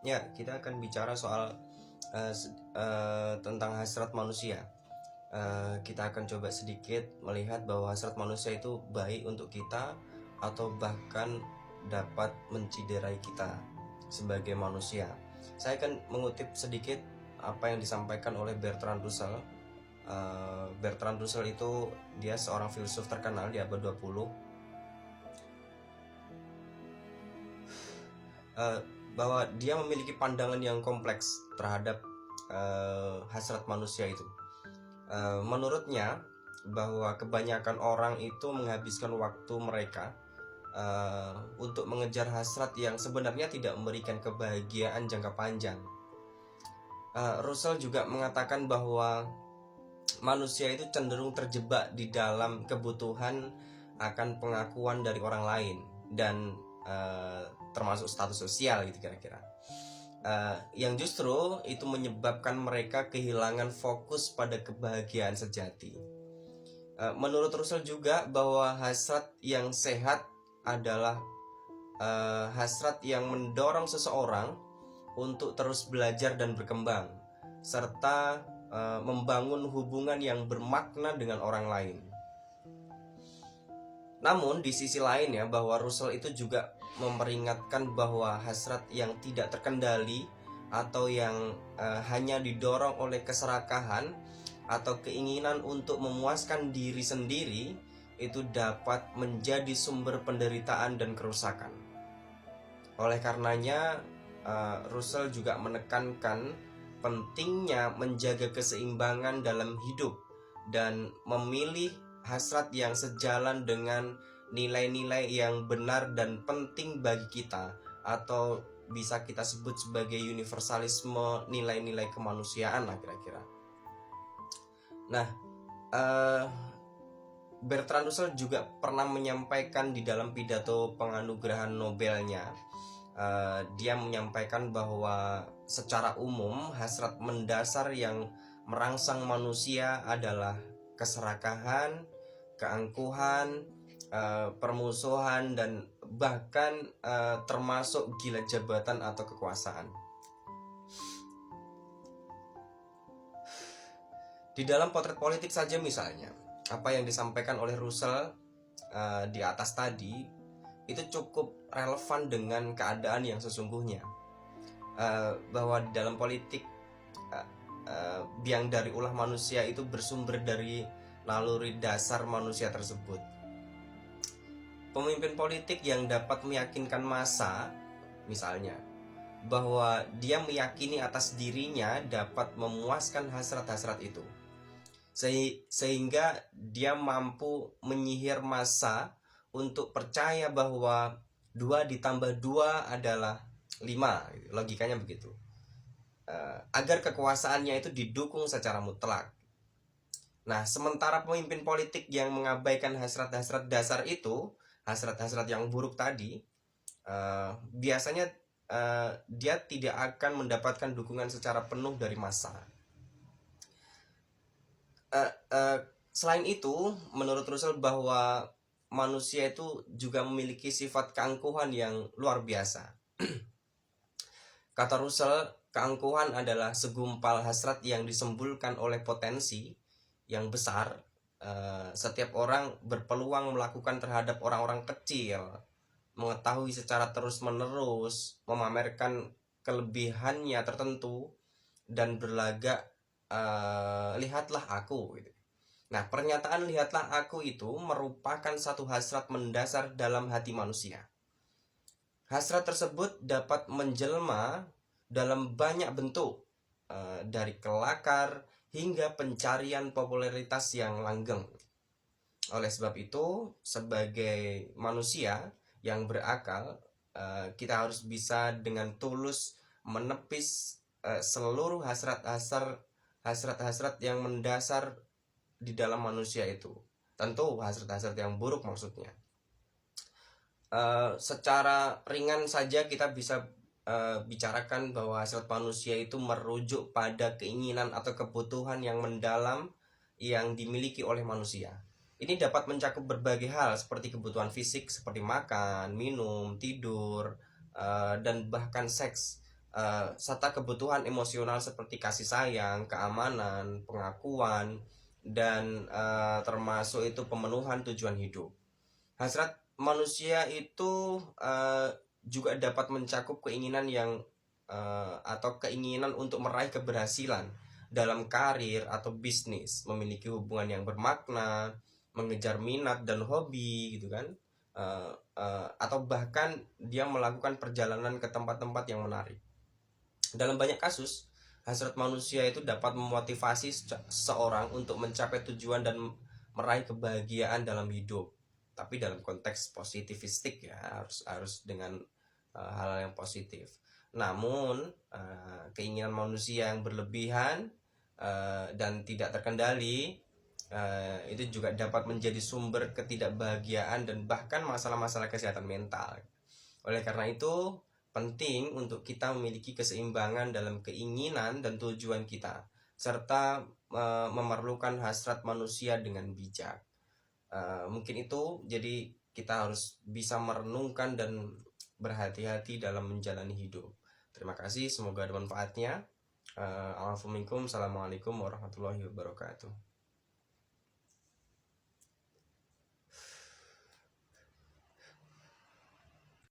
Ya, kita akan bicara soal tentang hasrat manusia. Kita akan coba sedikit melihat bahwa hasrat manusia itu baik untuk kita atau bahkan dapat menciderai kita sebagai manusia. Saya akan mengutip sedikit apa yang disampaikan oleh Bertrand Russell. Bertrand Russell itu dia seorang filsuf terkenal di abad 20, bahwa dia memiliki pandangan yang kompleks terhadap hasrat manusia itu. Menurutnya bahwa kebanyakan orang itu menghabiskan waktu mereka untuk mengejar hasrat yang sebenarnya tidak memberikan kebahagiaan jangka panjang. Russell juga mengatakan bahwa manusia itu cenderung terjebak di dalam kebutuhan akan pengakuan dari orang lain dan termasuk status sosial gitu kira-kira. Yang justru itu menyebabkan mereka kehilangan fokus pada kebahagiaan sejati. Menurut Russell juga bahwa hasrat yang sehat adalah hasrat yang mendorong seseorang untuk terus belajar dan berkembang, serta membangun hubungan yang bermakna dengan orang lain. Namun di sisi lain ya, bahwa Russell itu juga memperingatkan bahwa hasrat yang tidak terkendali atau yang hanya didorong oleh keserakahan atau keinginan untuk memuaskan diri sendiri itu dapat menjadi sumber penderitaan dan kerusakan. Oleh karenanya Russell juga menekankan pentingnya menjaga keseimbangan dalam hidup dan memilih hasrat yang sejalan dengan nilai-nilai yang benar dan penting bagi kita, atau bisa kita sebut sebagai universalisme nilai-nilai kemanusiaan lah kira-kira. Nah, Bertrand Russell juga pernah menyampaikan di dalam pidato penganugerahan Nobelnya, dia menyampaikan bahwa secara umum hasrat mendasar yang merangsang manusia adalah keserakahan, keangkuhan, permusuhan, dan bahkan termasuk gila jabatan atau kekuasaan. Di dalam potret politik saja misalnya, apa yang disampaikan oleh Russell di atas tadi itu cukup relevan dengan keadaan yang sesungguhnya, bahwa di dalam politik biang dari ulah manusia itu bersumber dari naluri dasar manusia tersebut. Pemimpin politik yang dapat meyakinkan massa, misalnya, bahwa dia meyakini atas dirinya dapat memuaskan hasrat-hasrat itu, sehingga dia mampu menyihir massa untuk percaya bahwa 2 ditambah 2 adalah 5, logikanya begitu, agar kekuasaannya itu didukung secara mutlak. Nah, sementara pemimpin politik yang mengabaikan hasrat-hasrat dasar itu, hasrat-hasrat yang buruk tadi, biasanya dia tidak akan mendapatkan dukungan secara penuh dari massa. Selain itu, menurut Russell bahwa manusia itu juga memiliki sifat keangkuhan yang luar biasa. Kata Russell, keangkuhan adalah segumpal hasrat yang disembulkan oleh potensi yang besar. Setiap orang berpeluang melakukan terhadap orang-orang kecil, mengetahui secara terus-menerus, memamerkan kelebihannya tertentu, dan berlagak lihatlah aku gitu. Nah, pernyataan lihatlah aku itu merupakan satu hasrat mendasar dalam hati manusia. Hasrat tersebut dapat menjelma dalam banyak bentuk, dari kelakar hingga pencarian popularitas yang langgeng. Oleh sebab itu, sebagai manusia yang berakal, kita harus bisa dengan tulus menepis seluruh hasrat-hasrat yang mendasar di dalam manusia itu. Tentu hasrat-hasrat yang buruk maksudnya. Secara ringan saja kita bisa bicarakan bahwa hasrat manusia itu merujuk pada keinginan atau kebutuhan yang mendalam yang dimiliki oleh manusia. Ini dapat mencakup berbagai hal seperti kebutuhan fisik seperti makan, minum, tidur, dan bahkan seks. serta kebutuhan emosional seperti kasih sayang, keamanan, pengakuan, dan termasuk itu pemenuhan tujuan hidup. Hasrat manusia itu juga dapat mencakup keinginan atau keinginan untuk meraih keberhasilan dalam karir atau bisnis, memiliki hubungan yang bermakna, mengejar minat dan hobi gitu kan, atau bahkan dia melakukan perjalanan ke tempat-tempat yang menarik. Dalam banyak kasus, hasrat manusia itu dapat memotivasi seseorang untuk mencapai tujuan dan meraih kebahagiaan dalam hidup, tapi dalam konteks positivistik ya, harus dengan hal yang positif. Namun keinginan manusia yang berlebihan dan tidak terkendali itu juga dapat menjadi sumber ketidakbahagiaan dan bahkan masalah-masalah kesehatan mental. Oleh karena itu, penting untuk kita memiliki keseimbangan dalam keinginan dan tujuan kita, serta memerlukan hasrat manusia dengan bijak. Mungkin itu, jadi kita harus bisa merenungkan dan berhati-hati dalam menjalani hidup. Terima kasih, semoga ada manfaatnya. Assalamualaikum warahmatullahi wabarakatuh.